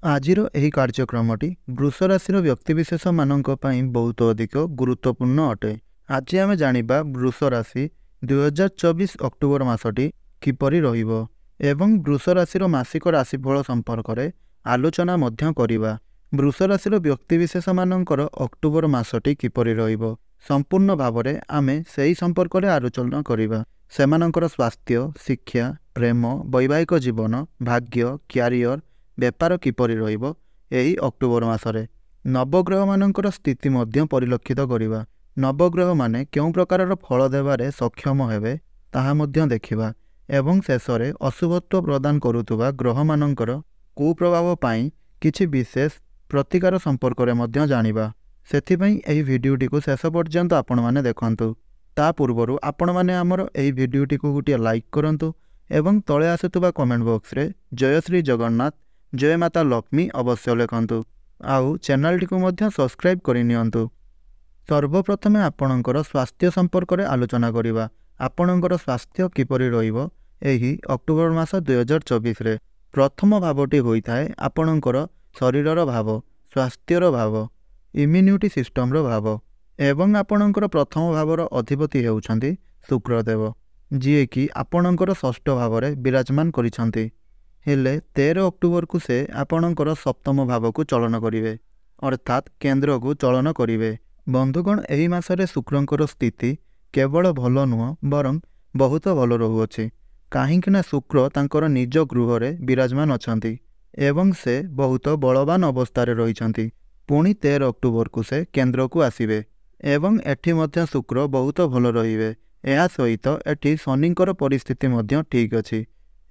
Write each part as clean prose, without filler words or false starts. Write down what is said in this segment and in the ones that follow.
ଆଜିର ଏହି କାର୍ଯ୍ୟକ୍ରମଟି ବୃଷ ରାଶିର ବ୍ୟକ୍ତିବିଶେଷ ମାନଙ୍କ ପାଇଁ ବହୁତ ଅଧିକ ଗୁରୁତ୍ୱପୂର୍ଣ୍ଣ ଅଟେ। ଆଜି ଆମେ ଜାଣିବା ବୃଷ ରାଶି 2024 ଅକ୍ଟୋବର ମାସଟି କିପରି ରହିବ ଏବଂ ବୃଷ ରାଶିର ମାସିକ ରାଶିଫଳ ସମ୍ପର୍କରେ ଆଲୋଚନା ମଧ୍ୟ କରିବା। ବୃଷ ରାଶିର ବ୍ୟକ୍ତିବିଶେଷ ମାନଙ୍କର ଅକ୍ଟୋବର ମାସଟି କିପରି ରହିବ ସମ୍ପୂର୍ଣ୍ଣ ଭାବରେ ଆମେ ସେହି ସମ୍ପର୍କରେ ଆଲୋଚନା କରିବା। ସେମାନଙ୍କର ସ୍ୱାସ୍ଥ୍ୟ, ଶିକ୍ଷା, ପ୍ରେମ, ବୈବାହିକ ଜୀବନ, ଭାଗ୍ୟ, କ୍ୟାରିୟର, ବେପାର କିପରି ରହିବ ଏହି ଅକ୍ଟୋବର ମାସରେ। ନବଗ୍ରହମାନଙ୍କର ସ୍ଥିତି ମଧ୍ୟ ପରିଲକ୍ଷିତ କରିବା। ନବଗ୍ରହମାନେ କେଉଁ ପ୍ରକାରର ଫଳ ଦେବାରେ ସକ୍ଷମ ହେବେ ତାହା ମଧ୍ୟ ଦେଖିବା ଏବଂ ଶେଷରେ ଅଶୁଭତ୍ୱ ପ୍ରଦାନ କରୁଥିବା ଗ୍ରହମାନଙ୍କର କୁପ୍ରଭାବ ପାଇଁ କିଛି ବିଶେଷ ପ୍ରତିକାର ସମ୍ପର୍କରେ ମଧ୍ୟ ଜାଣିବା। ସେଥିପାଇଁ ଏହି ଭିଡ଼ିଓଟିକୁ ଶେଷ ପର୍ଯ୍ୟନ୍ତ ଆପଣମାନେ ଦେଖନ୍ତୁ। ତା ପୂର୍ବରୁ ଆପଣମାନେ ଆମର ଏହି ଭିଡ଼ିଓଟିକୁ ଗୋଟିଏ ଲାଇକ୍ କରନ୍ତୁ ଏବଂ ତଳେ ଆସୁଥିବା କମେଣ୍ଟ ବକ୍ସରେ ଜୟ ଶ୍ରୀ ଜଗନ୍ନାଥ, ଜୟ ମାତା ଲକ୍ଷ୍ମୀ ଅବଶ୍ୟ ଲେଖନ୍ତୁ। ଆଉ ଚ୍ୟାନେଲଟିକୁ ମଧ୍ୟ ସବସ୍କ୍ରାଇବ୍ କରିନିଅନ୍ତୁ। ସର୍ବପ୍ରଥମେ ଆପଣଙ୍କର ସ୍ୱାସ୍ଥ୍ୟ ସମ୍ପର୍କରେ ଆଲୋଚନା କରିବା। ଆପଣଙ୍କର ସ୍ୱାସ୍ଥ୍ୟ କିପରି ରହିବ ଏହି ଅକ୍ଟୋବର ମାସ 2024ରେ। ପ୍ରଥମ ଭାବଟି ହୋଇଥାଏ ଆପଣଙ୍କର ଶରୀରର ଭାବ, ସ୍ୱାସ୍ଥ୍ୟର ଭାବ, ଇମ୍ୟୁନିଟି ସିଷ୍ଟମର ଭାବ ଏବଂ ଆପଣଙ୍କର ପ୍ରଥମ ଭାବର ଅଧିପତି ହେଉଛନ୍ତି ଶୁକ୍ରଦେବ, ଯିଏକି ଆପଣଙ୍କର ଷଷ୍ଠ ଭାବରେ ବିରାଜମାନ କରିଛନ୍ତି। ହେଲେ 13 ଅକ୍ଟୋବରକୁ ସେ ଆପଣଙ୍କର ସପ୍ତମ ଭାବକୁ ଚଳନ କରିବେ, ଅର୍ଥାତ୍ କେନ୍ଦ୍ରକୁ ଚଳନ କରିବେ। ବନ୍ଧୁଗଣ, ଏହି ମାସରେ ଶୁକ୍ରଙ୍କର ସ୍ଥିତି କେବଳ ଭଲ ନୁହଁ ବରଂ ବହୁତ ଭଲ ରହୁଅଛି। କାହିଁକିନା ଶୁକ୍ର ତାଙ୍କର ନିଜ ଗୃହରେ ବିରାଜମାନ ଅଛନ୍ତି ଏବଂ ସେ ବହୁତ ବଳବାନ ଅବସ୍ଥାରେ ରହିଛନ୍ତି। ପୁଣି 13 ଅକ୍ଟୋବରକୁ ସେ କେନ୍ଦ୍ରକୁ ଆସିବେ ଏବଂ ଏଠି ମଧ୍ୟ ଶୁକ୍ର ବହୁତ ଭଲ ରହିବେ। ଏହା ସହିତ ଏଠି ଶନିଙ୍କର ପରିସ୍ଥିତି ମଧ୍ୟ ଠିକ୍ ଅଛି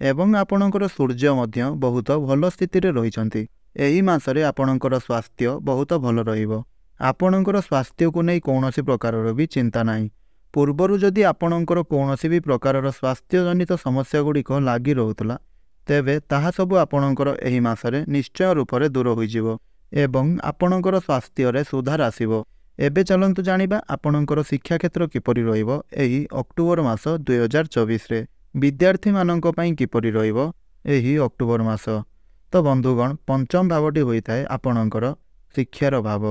ଏବଂ ଆପଣଙ୍କର ସୂର୍ଯ୍ୟ ମଧ୍ୟ ବହୁତ ଭଲ ସ୍ଥିତିରେ ରହିଛନ୍ତି। ଏହି ମାସରେ ଆପଣଙ୍କର ସ୍ୱାସ୍ଥ୍ୟ ବହୁତ ଭଲ ରହିବ। ଆପଣଙ୍କର ସ୍ୱାସ୍ଥ୍ୟକୁ ନେଇ କୌଣସି ପ୍ରକାରର ବି ଚିନ୍ତା ନାହିଁ। ପୂର୍ବରୁ ଯଦି ଆପଣଙ୍କର କୌଣସି ବି ପ୍ରକାରର ସ୍ୱାସ୍ଥ୍ୟଜନିତ ସମସ୍ୟା ଗୁଡ଼ିକ ଲାଗି ରହୁଥିଲା ତେବେ ତାହା ସବୁ ଆପଣଙ୍କର ଏହି ମାସରେ ନିଶ୍ଚୟ ରୂପରେ ଦୂର ହୋଇଯିବ ଏବଂ ଆପଣଙ୍କର ସ୍ୱାସ୍ଥ୍ୟରେ ସୁଧାର ଆସିବ। ଏବେ ଚାଲନ୍ତୁ ଜାଣିବା ଆପଣଙ୍କର ଶିକ୍ଷାକ୍ଷେତ୍ର କିପରି ରହିବ ଏହି ଅକ୍ଟୋବର ମାସ 2024ରେ। ବିଦ୍ୟାର୍ଥୀମାନଙ୍କ ପାଇଁ କିପରି ରହିବ ଏହି ଅକ୍ଟୋବର ମାସ। ତ ବନ୍ଧୁଗଣ, ପଞ୍ଚମ ଭାବଟି ହୋଇଥାଏ ଆପଣଙ୍କର ଶିକ୍ଷାର ଭାବ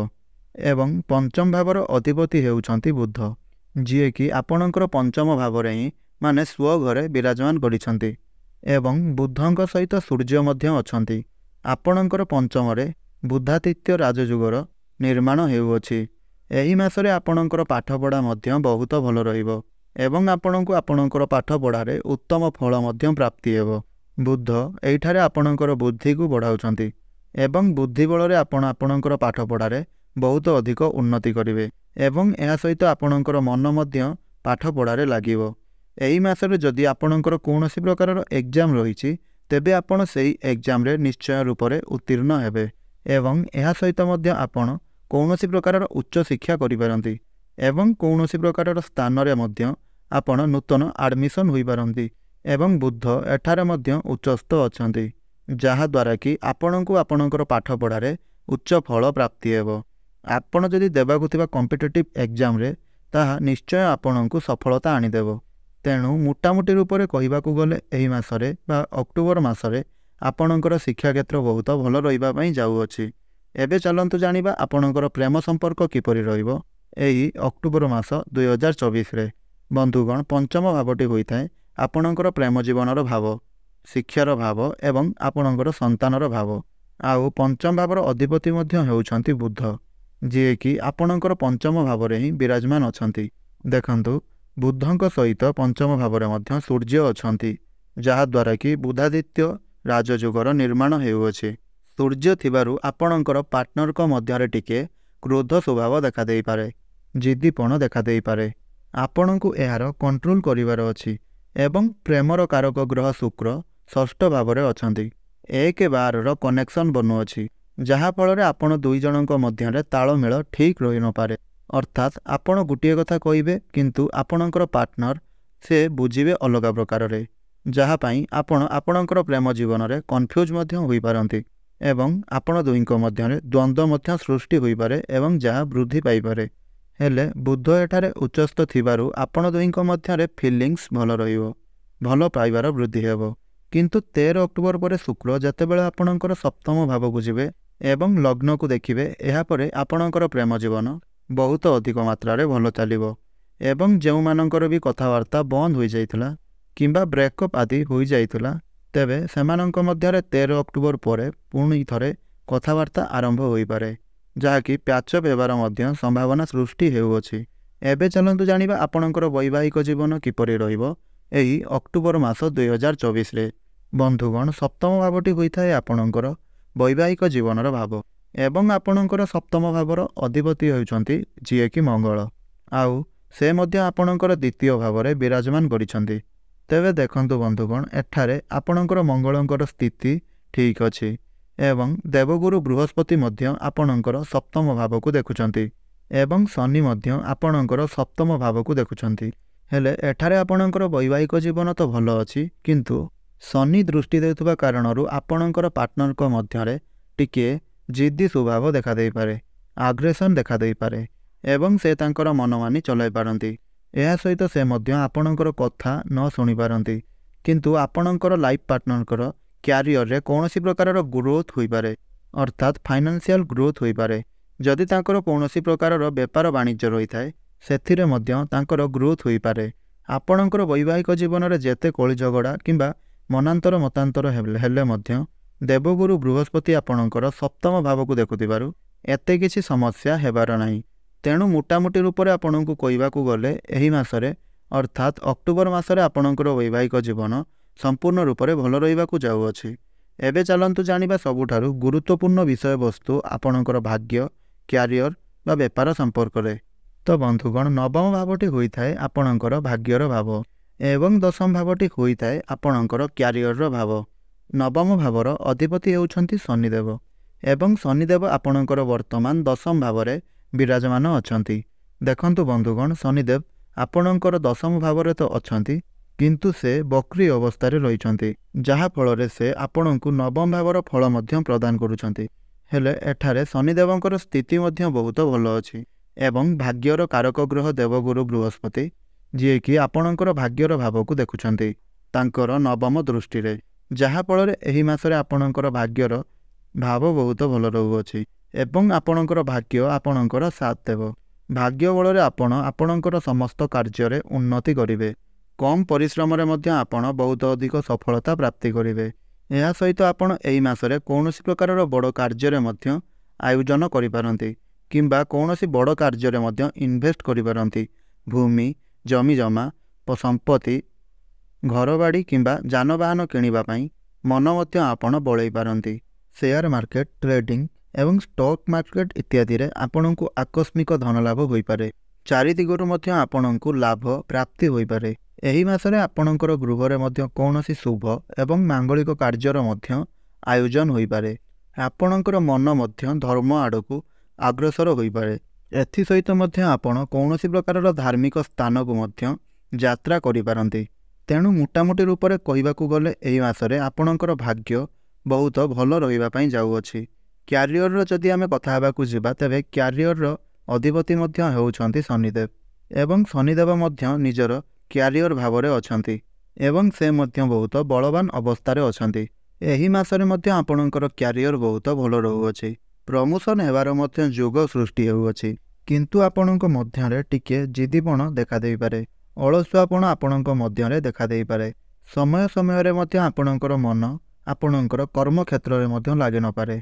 ଏବଂ ପଞ୍ଚମ ଭାବର ଅଧିପତି ହେଉଛନ୍ତି ବୁଧ, ଯିଏକି ଆପଣଙ୍କର ପଞ୍ଚମ ଭାବରେ ହିଁ ମାନେ ସ୍ୱଘରେ ବିରାଜମାନ କରିଛନ୍ତି ଏବଂ ବୁଧଙ୍କ ସହିତ ସୂର୍ଯ୍ୟ ମଧ୍ୟ ଅଛନ୍ତି। ଆପଣଙ୍କର ପଞ୍ଚମରେ ବୁଧାଦିତ୍ୟ ରାଜଯୁଗର ନିର୍ମାଣ ହେଉଅଛି। ଏହି ମାସରେ ଆପଣଙ୍କର ପାଠପଢ଼ା ମଧ୍ୟ ବହୁତ ଭଲ ରହିବ ଏବଂ ଆପଣଙ୍କୁ ଆପଣଙ୍କର ପାଠପଢ଼ାରେ ଉତ୍ତମ ଫଳ ମଧ୍ୟ ପ୍ରାପ୍ତି ହେବ। ବୁଧ ଏଇଠାରେ ଆପଣଙ୍କର ବୁଦ୍ଧିକୁ ବଢ଼ାଉଛନ୍ତି ଏବଂ ବୁଦ୍ଧି ବଳରେ ଆପଣ ଆପଣଙ୍କର ପାଠପଢ଼ାରେ ବହୁତ ଅଧିକ ଉନ୍ନତି କରିବେ ଏବଂ ଏହା ସହିତ ଆପଣଙ୍କର ମନ ମଧ୍ୟ ପାଠପଢ଼ାରେ ଲାଗିବ। ଏହି ମାସରେ ଯଦି ଆପଣଙ୍କର କୌଣସି ପ୍ରକାରର ଏକ୍ଜାମ୍ ରହିଛି ତେବେ ଆପଣ ସେହି ଏକ୍ଜାମ୍ରେ ନିଶ୍ଚୟ ରୂପରେ ଉତ୍ତୀର୍ଣ୍ଣ ହେବେ ଏବଂ ଏହା ସହିତ ମଧ୍ୟ ଆପଣ କୌଣସି ପ୍ରକାରର ଉଚ୍ଚଶିକ୍ଷା କରିପାରନ୍ତି ଏବଂ କୌଣସି ପ୍ରକାରର ସ୍ଥାନରେ ମଧ୍ୟ ଆପଣ ନୂତନ ଆଡ଼ମିସନ୍ ହୋଇପାରନ୍ତି ଏବଂ ବୁଧ ଏଠାରେ ମଧ୍ୟ ଉଚ୍ଚସ୍ଥ ଅଛନ୍ତି, ଯାହାଦ୍ୱାରା କି ଆପଣଙ୍କୁ ଆପଣଙ୍କର ପାଠପଢ଼ାରେ ଉଚ୍ଚ ଫଳ ପ୍ରାପ୍ତି ହେବ। ଆପଣ ଯଦି ଦେବାକୁ ଥିବା କମ୍ପିଟେଟିଭ୍ ଏକ୍ଜାମ୍ରେ ତାହା ନିଶ୍ଚୟ ଆପଣଙ୍କୁ ସଫଳତା ଆଣିଦେବ। ତେଣୁ ମୋଟାମୋଟି ରୂପରେ କହିବାକୁ ଗଲେ ଏହି ମାସରେ ବା ଅକ୍ଟୋବର ମାସରେ ଆପଣଙ୍କର ଶିକ୍ଷାକ୍ଷେତ୍ର ବହୁତ ଭଲ ରହିବା ପାଇଁ ଯାଉଅଛି। ଏବେ ଚାଲନ୍ତୁ ଜାଣିବା ଆପଣଙ୍କର ପ୍ରେମ ସମ୍ପର୍କ କିପରି ରହିବ ଏହି ଅକ୍ଟୋବର ମାସ 2024ରେ। ବନ୍ଧୁଗଣ, ପଞ୍ଚମ ଭାବଟି ହୋଇଥାଏ ଆପଣଙ୍କର ପ୍ରେମ ଜୀବନର ଭାବ, ଶିକ୍ଷାର ଭାବ ଏବଂ ଆପଣଙ୍କର ସନ୍ତାନର ଭାବ। ଆଉ ପଞ୍ଚମ ଭାବର ଅଧିପତି ମଧ୍ୟ ହେଉଛନ୍ତି ବୁଧ, ଯିଏକି ଆପଣଙ୍କର ପଞ୍ଚମ ଭାବରେ ହିଁ ବିରାଜମାନ ଅଛନ୍ତି। ଦେଖନ୍ତୁ, ବୁଧଙ୍କ ସହିତ ପଞ୍ଚମ ଭାବରେ ମଧ୍ୟ ସୂର୍ଯ୍ୟ ଅଛନ୍ତି, ଯାହାଦ୍ୱାରା କି ବୁଧାଦିତ୍ୟ ରାଜଯୁଗର ନିର୍ମାଣ ହେଉଅଛି। ସୂର୍ଯ୍ୟ ଥିବାରୁ ଆପଣଙ୍କର ପାର୍ଟନରଙ୍କ ମଧ୍ୟରେ ଟିକେ କ୍ରୋଧ ସ୍ୱଭାବ ଦେଖାଦେଇପାରେ, ଜିଦ୍ଦିପଣ ଦେଖାଦେଇପାରେ। ଆପଣଙ୍କୁ ଏହାର କଣ୍ଟ୍ରୋଲ କରିବାର ଅଛି ଏବଂ ପ୍ରେମର କାରକ ଗ୍ରହ ଶୁକ୍ର ଷଷ୍ଠ ଭାବରେ ଅଛନ୍ତି। 1-12ର କନେକ୍ସନ୍ ବନୁଅଛି, ଯାହାଫଳରେ ଆପଣ ଦୁଇ ଜଣଙ୍କ ମଧ୍ୟରେ ତାଳମେଳ ଠିକ୍ ରହିନପାରେ। ଅର୍ଥାତ୍ ଆପଣ ଗୋଟିଏ କଥା କହିବେ କିନ୍ତୁ ଆପଣଙ୍କର ପାର୍ଟନର ସେ ବୁଝିବେ ଅଲଗା ପ୍ରକାରରେ, ଯାହା ପାଇଁ ଆପଣ ଆପଣଙ୍କର ପ୍ରେମ ଜୀବନରେ କନଫ୍ୟୁଜ୍ ମଧ୍ୟ ହୋଇପାରନ୍ତି ଏବଂ ଆପଣ ଦୁହିଁଙ୍କ ମଧ୍ୟରେ ଦ୍ୱନ୍ଦ୍ୱ ମଧ୍ୟ ସୃଷ୍ଟି ହୋଇପାରେ ଏବଂ ଯାହା ବୃଦ୍ଧି ପାଇପାରେ। ହେଲେ ବୁଧ ଏଠାରେ ଉଚ୍ଚସ୍ଥ ଥିବାରୁ ଆପଣ ଦୁହିଁଙ୍କ ମଧ୍ୟରେ ଫିଲିଂସ୍ ଭଲ ରହିବ, ଭଲ ପାଇବାର ବୃଦ୍ଧି ହେବ କିନ୍ତୁ 13 ଅକ୍ଟୋବର ପରେ ଶୁକ୍ର ଯେତେବେଳେ ଆପଣଙ୍କର ସପ୍ତମ ଭାବକୁ ଯିବେ ଏବଂ ଲଗ୍ନକୁ ଦେଖିବେ, ଏହାପରେ ଆପଣଙ୍କର ପ୍ରେମ ଜୀବନ ବହୁତ ଅଧିକ ମାତ୍ରାରେ ଭଲ ଚାଲିବ ଏବଂ ଯେଉଁମାନଙ୍କର ବି କଥାବାର୍ତ୍ତା ବନ୍ଦ ହୋଇଯାଇଥିଲା କିମ୍ବା ବ୍ରେକଅପ୍ ଆଦି ହୋଇଯାଇଥିଲା, ତେବେ ସେମାନଙ୍କ ମଧ୍ୟରେ 13 ଅକ୍ଟୋବର ପରେ ପୁଣି ଥରେ କଥାବାର୍ତ୍ତା ଆରମ୍ଭ ହୋଇପାରେ, ଯାହାକି ପ୍ୟାଚଅପ୍ ହେବାର ମଧ୍ୟ ସମ୍ଭାବନା ସୃଷ୍ଟି ହେଉଅଛି। ଏବେ ଚାଲନ୍ତୁ ଜାଣିବା ଆପଣଙ୍କର ବୈବାହିକ ଜୀବନ କିପରି ରହିବ ଏହି ଅକ୍ଟୋବର ମାସ 2024ରେ। ବନ୍ଧୁଗଣ, ସପ୍ତମ ଭାବଟି ହୋଇଥାଏ ଆପଣଙ୍କର ବୈବାହିକ ଜୀବନର ଭାବ ଏବଂ ଆପଣଙ୍କର ସପ୍ତମ ଭାବର ଅଧିପତି ହେଉଛନ୍ତି ଯିଏକି ମଙ୍ଗଳ, ଆଉ ସେ ମଧ୍ୟ ଆପଣଙ୍କର ଦ୍ୱିତୀୟ ଭାବରେ ବିରାଜମାନ କରିଛନ୍ତି। ତେବେ ଦେଖନ୍ତୁ ବନ୍ଧୁଗଣ, ଏଠାରେ ଆପଣଙ୍କର ମଙ୍ଗଳଙ୍କର ସ୍ଥିତି ଠିକ୍ ଅଛି ଏବଂ ଦେବଗୁରୁ ବୃହସ୍ପତି ମଧ୍ୟ ଆପଣଙ୍କର ସପ୍ତମ ଭାବକୁ ଦେଖୁଛନ୍ତି ଏବଂ ଶନି ମଧ୍ୟ ଆପଣଙ୍କର ସପ୍ତମ ଭାବକୁ ଦେଖୁଛନ୍ତି। ହେଲେ ଏଠାରେ ଆପଣଙ୍କର ବୈବାହିକ ଜୀବନ ତ ଭଲ ଅଛି, କିନ୍ତୁ ଶନି ଦୃଷ୍ଟି ଦେଉଥିବା କାରଣରୁ ଆପଣଙ୍କର ପାର୍ଟନରଙ୍କ ମଧ୍ୟରେ ଟିକିଏ ଜିଦ୍ଦି ସ୍ୱଭାବ ଦେଖାଦେଇପାରେ, ଆଗ୍ରେସନ୍ ଦେଖାଦେଇପାରେ ଏବଂ ସେ ତାଙ୍କର ମନମାନି ଚଲାଇ ପାରନ୍ତି। ଏହା ସହିତ ସେ ମଧ୍ୟ ଆପଣଙ୍କର କଥା ନ ଶୁଣିପାରନ୍ତି, କିନ୍ତୁ ଆପଣଙ୍କର ଲାଇଫ୍ ପାର୍ଟନରଙ୍କର କ୍ୟାରିୟରରେ କୌଣସି ପ୍ରକାରର ଗ୍ରୋଥ୍ ହୋଇପାରେ, ଅର୍ଥାତ୍ ଫାଇନାନ୍ସିଆଲ ଗ୍ରୋଥ୍ ହୋଇପାରେ। ଯଦି ତାଙ୍କର କୌଣସି ପ୍ରକାରର ବେପାର ବାଣିଜ୍ୟ ରହିଥାଏ, ସେଥିରେ ମଧ୍ୟ ତାଙ୍କର ଗ୍ରୋଥ୍ ହୋଇପାରେ। ଆପଣଙ୍କର ବୈବାହିକ ଜୀବନରେ ଯେତେ କଳି ଝଗଡ଼ା କିମ୍ବା ମନାନ୍ତର ମତାନ୍ତର ହେଲେ ମଧ୍ୟ ଦେବଗୁରୁ ବୃହସ୍ପତି ଆପଣଙ୍କର ସପ୍ତମ ଭାବକୁ ଦେଖୁଥିବାରୁ ଏତେ କିଛି ସମସ୍ୟା ହେବାର ନାହିଁ। ତେଣୁ ମୋଟାମୋଟି ରୂପରେ ଆପଣଙ୍କୁ କହିବାକୁ ଗଲେ ଏହି ମାସରେ ଅର୍ଥାତ୍ ଅକ୍ଟୋବର ମାସରେ ଆପଣଙ୍କର ବୈବାହିକ ଜୀବନ ସମ୍ପୂର୍ଣ୍ଣ ରୂପରେ ଭଲ ରହିବାକୁ ଯାଉଅଛି। ଏବେ ଚାଲନ୍ତୁ ଜାଣିବା ସବୁଠାରୁ ଗୁରୁତ୍ୱପୂର୍ଣ୍ଣ ବିଷୟବସ୍ତୁ ଆପଣଙ୍କର ଭାଗ୍ୟ, କ୍ୟାରିୟର ବା ବେପାର ସମ୍ପର୍କରେ। ତ ବନ୍ଧୁଗଣ, ନବମ ଭାବଟି ହୋଇଥାଏ ଆପଣଙ୍କର ଭାଗ୍ୟର ଭାବ ଏବଂ ଦଶମ ଭାବଟି ହୋଇଥାଏ ଆପଣଙ୍କର କ୍ୟାରିୟରର ଭାବ। ନବମ ଭାବର ଅଧିପତି ହେଉଛନ୍ତି ଶନିଦେବ ଏବଂ ଶନିଦେବ ଆପଣଙ୍କର ବର୍ତ୍ତମାନ ଦଶମ ଭାବରେ ବିରାଜମାନ ଅଛନ୍ତି। ଦେଖନ୍ତୁ ବନ୍ଧୁଗଣ, ଶନିଦେବ ଆପଣଙ୍କର ଦଶମ ଭାବରେ ତ ଅଛନ୍ତି, କିନ୍ତୁ ସେ ବକ୍ରି ଅବସ୍ଥାରେ ରହିଛନ୍ତି, ଯାହାଫଳରେ ସେ ଆପଣଙ୍କୁ ନବମ ଭାବର ଫଳ ମଧ୍ୟ ପ୍ରଦାନ କରୁଛନ୍ତି। ହେଲେ ଏଠାରେ ଶନିଦେବଙ୍କର ସ୍ଥିତି ମଧ୍ୟ ବହୁତ ଭଲ ଅଛି ଏବଂ ଭାଗ୍ୟର କାରକ ଗ୍ରହ ଦେବଗୁରୁ ବୃହସ୍ପତି, ଯିଏକି ଆପଣଙ୍କର ଭାଗ୍ୟର ଭାବକୁ ଦେଖୁଛନ୍ତି ତାଙ୍କର ନବମ ଦୃଷ୍ଟିରେ, ଯାହାଫଳରେ ଏହି ମାସରେ ଆପଣଙ୍କର ଭାଗ୍ୟର ଭାବ ବହୁତ ଭଲ ରହୁଅଛି ଏବଂ ଆପଣଙ୍କର ଭାଗ୍ୟ ଆପଣଙ୍କର ସାଥ ଦେବ। ଭାଗ୍ୟ ବଳରେ ଆପଣ ଆପଣଙ୍କର ସମସ୍ତ କାର୍ଯ୍ୟରେ ଉନ୍ନତି କରିବେ। କମ୍ ପରିଶ୍ରମରେ ମଧ୍ୟ ଆପଣ ବହୁତ ଅଧିକ ସଫଳତା ପ୍ରାପ୍ତି କରିବେ। ଏହା ସହିତ ଆପଣ ଏହି ମାସରେ କୌଣସି ପ୍ରକାରର ବଡ଼ କାର୍ଯ୍ୟରେ ମଧ୍ୟ ଆୟୋଜନ କରିପାରନ୍ତି କିମ୍ବା କୌଣସି ବଡ଼ କାର୍ଯ୍ୟରେ ମଧ୍ୟ ଇନଭେଷ୍ଟ କରିପାରନ୍ତି। ଭୂମି, ଜମିଜମା, ସମ୍ପତ୍ତି, ଘରବାଡ଼ି କିମ୍ବା ଯାନବାହନ କିଣିବା ପାଇଁ ମନ ମଧ୍ୟ ଆପଣ ବଳେଇ ପାରନ୍ତି। ସେୟାର ମାର୍କେଟ, ଟ୍ରେଡିଂ ଏବଂ ଷ୍ଟକ୍ ମାର୍କେଟ ଇତ୍ୟାଦିରେ ଆପଣଙ୍କୁ ଆକସ୍ମିକ ଧନଲାଭ ହୋଇପାରେ। ଚାରିଦିଗରୁ ମଧ୍ୟ ଆପଣଙ୍କୁ ଲାଭ ପ୍ରାପ୍ତି ହୋଇପାରେ। ଏହି ମାସରେ ଆପଣଙ୍କର ଗୃହରେ ମଧ୍ୟ କୌଣସି ଶୁଭ ଏବଂ ମାଙ୍ଗଳିକ କାର୍ଯ୍ୟର ମଧ୍ୟ ଆୟୋଜନ ହୋଇପାରେ। ଆପଣଙ୍କର ମନ ମଧ୍ୟ ଧର୍ମ ଆଡ଼କୁ ଅଗ୍ରସର ହୋଇପାରେ। ଏଥିସହିତ ମଧ୍ୟ ଆପଣ କୌଣସି ପ୍ରକାରର ଧାର୍ମିକ ସ୍ଥାନକୁ ମଧ୍ୟ ଯାତ୍ରା କରିପାରନ୍ତି। ତେଣୁ ମୋଟାମୋଟି ରୂପରେ କହିବାକୁ ଗଲେ ଏହି ମାସରେ ଆପଣଙ୍କର ଭାଗ୍ୟ ବହୁତ ଭଲ ରହିବା ପାଇଁ ଯାଉଅଛି। କ୍ୟାରିୟରର ଯଦି ଆମେ କଥା ହେବାକୁ ଯିବା, ତେବେ କ୍ୟାରିୟରର ଅଧିପତି ମଧ୍ୟ ହେଉଛନ୍ତି ଶନିଦେବ ଏବଂ ଶନିଦେବ ମଧ୍ୟ ନିଜର କ୍ୟାରିୟର ଭାବରେ ଅଛନ୍ତି ଏବଂ ସେ ମଧ୍ୟ ବହୁତ ବଳବାନ ଅବସ୍ଥାରେ ଅଛନ୍ତି। ଏହି ମାସରେ ମଧ୍ୟ ଆପଣଙ୍କର କ୍ୟାରିୟର ବହୁତ ଭଲ ରହୁଅଛି। ପ୍ରମୋସନ୍ ହେବାର ମଧ୍ୟ ଯୋଗ ସୃଷ୍ଟି ହେଉଅଛି, କିନ୍ତୁ ଆପଣଙ୍କ ମଧ୍ୟରେ ଟିକିଏ ଜିଦିପଣ ଦେଖାଦେଇପାରେ। ଅଳସୁଆପଣ ଆପଣଙ୍କ ମଧ୍ୟରେ ଦେଖାଦେଇପାରେ। ସମୟ ସମୟରେ ମଧ୍ୟ ଆପଣଙ୍କର ମନ ଆପଣଙ୍କର କର୍ମକ୍ଷେତ୍ରରେ ମଧ୍ୟ ଲାଗି ନପାରେ,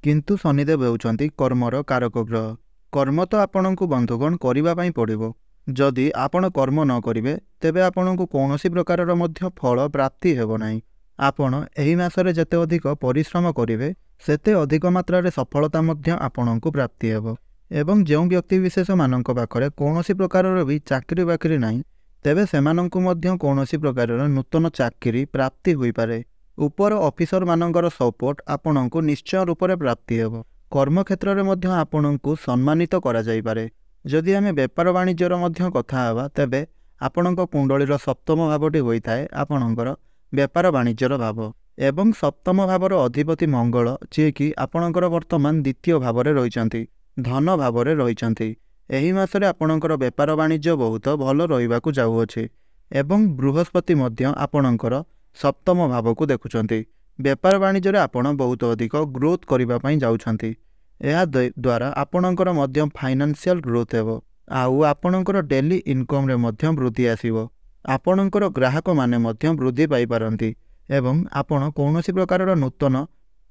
କିନ୍ତୁ ଶନିଦେବ ହେଉଛନ୍ତି କର୍ମର କାରକ ଗ୍ରହ। କର୍ମ ତ ଆପଣଙ୍କୁ ବନ୍ଧୁଗଣ କରିବା ପାଇଁ ପଡ଼ିବ। ଯଦି ଆପଣ କର୍ମ ନ କରିବେ, ତେବେ ଆପଣଙ୍କୁ କୌଣସି ପ୍ରକାରର ମଧ୍ୟ ଫଳ ପ୍ରାପ୍ତି ହେବ ନାହିଁ। ଆପଣ ଏହି ମାସରେ ଯେତେ ଅଧିକ ପରିଶ୍ରମ କରିବେ, ସେତେ ଅଧିକ ମାତ୍ରାରେ ସଫଳତା ମଧ୍ୟ ଆପଣଙ୍କୁ ପ୍ରାପ୍ତି ହେବ ଏବଂ ଯେଉଁ ବ୍ୟକ୍ତିବିଶେଷମାନଙ୍କ ପାଖରେ କୌଣସି ପ୍ରକାରର ବି ଚାକିରି ବାକିରି ନାହିଁ, ତେବେ ସେମାନଙ୍କୁ ମଧ୍ୟ କୌଣସି ପ୍ରକାରର ନୂତନ ଚାକିରି ପ୍ରାପ୍ତି ହୋଇପାରେ। ଉପର ଅଫିସରମାନଙ୍କର ସପୋର୍ଟ ଆପଣଙ୍କୁ ନିଶ୍ଚୟ ରୂପରେ ପ୍ରାପ୍ତି ହେବ। କର୍ମକ୍ଷେତ୍ରରେ ମଧ୍ୟ ଆପଣଙ୍କୁ ସମ୍ମାନିତ କରାଯାଇପାରେ। ଯଦି ଆମେ ବେପାର ବାଣିଜ୍ୟର ମଧ୍ୟ କଥା ହେବା, ତେବେ ଆପଣଙ୍କ କୁଣ୍ଡଳୀର ସପ୍ତମ ଭାବଟି ହୋଇଥାଏ ଆପଣଙ୍କର ବେପାର ବାଣିଜ୍ୟର ଭାବ ଏବଂ ସପ୍ତମ ଭାବର ଅଧିପତି ମଙ୍ଗଳ, ଯିଏକି ଆପଣଙ୍କର ବର୍ତ୍ତମାନ ଦ୍ୱିତୀୟ ଭାବରେ ରହିଛନ୍ତି, ଧନ ଭାବରେ ରହିଛନ୍ତି। ଏହି ମାସରେ ଆପଣଙ୍କର ବେପାର ବାଣିଜ୍ୟ ବହୁତ ଭଲ ରହିବାକୁ ଯାଉଅଛି ଏବଂ ବୃହସ୍ପତି ମଧ୍ୟ ଆପଣଙ୍କର ସପ୍ତମ ଭାବକୁ ଦେଖୁଛନ୍ତି। ବେପାର ବାଣିଜ୍ୟରେ ଆପଣ ବହୁତ ଅଧିକ ଗ୍ରୋଥ୍ କରିବା ପାଇଁ ଯାଉଛନ୍ତି। ଏହା ଦ୍ୱାରା ଆପଣଙ୍କର ମଧ୍ୟ ଫାଇନାନ୍ସିଆଲ ଗ୍ରୋଥ୍ ହେବ। ଆଉ ଆପଣଙ୍କର ଡେଲି ଇନକମ୍ରେ ମଧ୍ୟ ବୃଦ୍ଧି ଆସିବ। ଆପଣଙ୍କର ଗ୍ରାହକମାନେ ମଧ୍ୟ ବୃଦ୍ଧି ପାଇପାରନ୍ତି ଏବଂ ଆପଣ କୌଣସି ପ୍ରକାରର ନୂତନ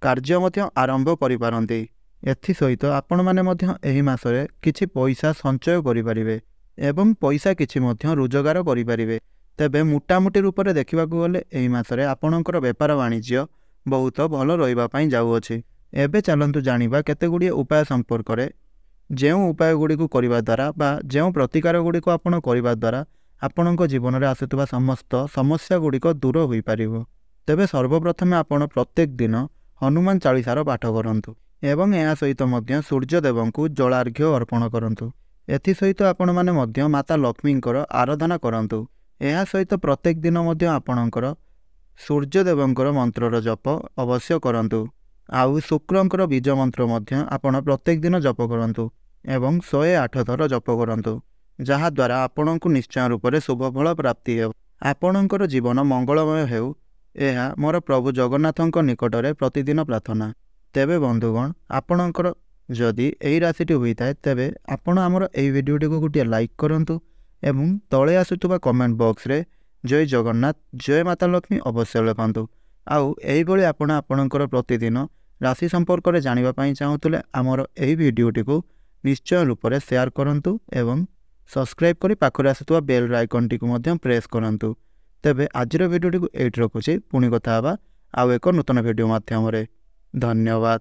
କାର୍ଯ୍ୟ ମଧ୍ୟ ଆରମ୍ଭ କରିପାରନ୍ତି। ଏଥିସହିତ ଆପଣମାନେ ମଧ୍ୟ ଏହି ମାସରେ କିଛି ପଇସା ସଞ୍ଚୟ କରିପାରିବେ ଏବଂ ପଇସା କିଛି ମଧ୍ୟ ରୋଜଗାର କରିପାରିବେ। ତେବେ ମୋଟାମୋଟି ରୂପରେ ଦେଖିବାକୁ ଗଲେ ଏହି ମାସରେ ଆପଣଙ୍କର ବେପାର ବାଣିଜ୍ୟ ବହୁତ ଭଲ ରହିବା ପାଇଁ ଯାଉଅଛି। ଏବେ ଚାଲନ୍ତୁ ଜାଣିବା କେତେଗୁଡ଼ିଏ ଉପାୟ ସମ୍ପର୍କରେ, ଯେଉଁ ଉପାୟ ଗୁଡ଼ିକୁ କରିବା ଦ୍ୱାରା ବା ଯେଉଁ ପ୍ରତିକାର ଗୁଡ଼ିକୁ ଆପଣ କରିବା ଦ୍ୱାରା ଆପଣଙ୍କ ଜୀବନରେ ଆସୁଥିବା ସମସ୍ତ ସମସ୍ୟା ଗୁଡ଼ିକ ଦୂର ହୋଇପାରିବ। ତେବେ ସର୍ବପ୍ରଥମେ ଆପଣ ପ୍ରତ୍ୟେକ ଦିନ ହନୁମାନ ଚାଳିଶାର ପାଠ କରନ୍ତୁ ଏବଂ ଏହା ସହିତ ମଧ୍ୟ ସୂର୍ଯ୍ୟଦେବଙ୍କୁ ଜଳାର୍ଘ୍ୟ ଅର୍ପଣ କରନ୍ତୁ। ଏଥିସହିତ ଆପଣମାନେ ମଧ୍ୟ ମାତା ଲକ୍ଷ୍ମୀଙ୍କର ଆରାଧନା କରନ୍ତୁ। ଏହା ସହିତ ପ୍ରତ୍ୟେକ ଦିନ ମଧ୍ୟ ଆପଣଙ୍କର ସୂର୍ଯ୍ୟଦେବଙ୍କର ମନ୍ତ୍ରର ଜପ ଅବଶ୍ୟ କରନ୍ତୁ। ଆଉ ଶୁକ୍ରଙ୍କର ବୀଜ ମନ୍ତ୍ର ମଧ୍ୟ ଆପଣ ପ୍ରତ୍ୟେକ ଦିନ ଜପ କରନ୍ତୁ ଏବଂ 108 ଥର ଜପ କରନ୍ତୁ, ଯାହାଦ୍ୱାରା ଆପଣଙ୍କୁ ନିଶ୍ଚୟ ରୂପରେ ଶୁଭଫଳ ପ୍ରାପ୍ତି ହେବ। ଆପଣଙ୍କର ଜୀବନ ମଙ୍ଗଳମୟ ହେଉ, ଏହା ମୋର ପ୍ରଭୁ ଜଗନ୍ନାଥଙ୍କ ନିକଟରେ ପ୍ରତିଦିନ ପ୍ରାର୍ଥନା। ତେବେ ବନ୍ଧୁଗଣ, ଆପଣଙ୍କର ଯଦି ଏହି ରାଶିଟି ହୋଇଥାଏ ତେବେ ଆପଣ ଆମର ଏହି ଭିଡ଼ିଓଟିକୁ ଗୋଟିଏ ଲାଇକ୍ କରନ୍ତୁ ଏବଂ ତଳେ ଆସୁଥିବା କମେଣ୍ଟ ବକ୍ସରେ ଜୟ ଜଗନ୍ନାଥ, ଜୟ ମାତା ଲକ୍ଷ୍ମୀ ଅବଶ୍ୟ ଲେଖନ୍ତୁ। ଆଉ ଏହିଭଳି ଆପଣ ଆପଣଙ୍କର ପ୍ରତିଦିନ ରାଶି ସମ୍ପର୍କରେ ଜାଣିବା ପାଇଁ ଚାହୁଁଥିଲେ ଆମର ଏହି ଭିଡ଼ିଓଟିକୁ ନିଶ୍ଚୟ ରୂପରେ ସେୟାର କରନ୍ତୁ ଏବଂ ସବସ୍କ୍ରାଇବ୍ କରି ପାଖରେ ଆସୁଥିବା ବେଲ୍ ଆଇକନ୍ଟିକୁ ମଧ୍ୟ ପ୍ରେସ୍ କରନ୍ତୁ। ତେବେ ଆଜିର ଭିଡ଼ିଓଟିକୁ ଏଇଠି ରଖୁଛି। ପୁଣି କଥା ହେବା ଆଉ ଏକ ନୂତନ ଭିଡ଼ିଓ ମାଧ୍ୟମରେ। ଧନ୍ୟବାଦ।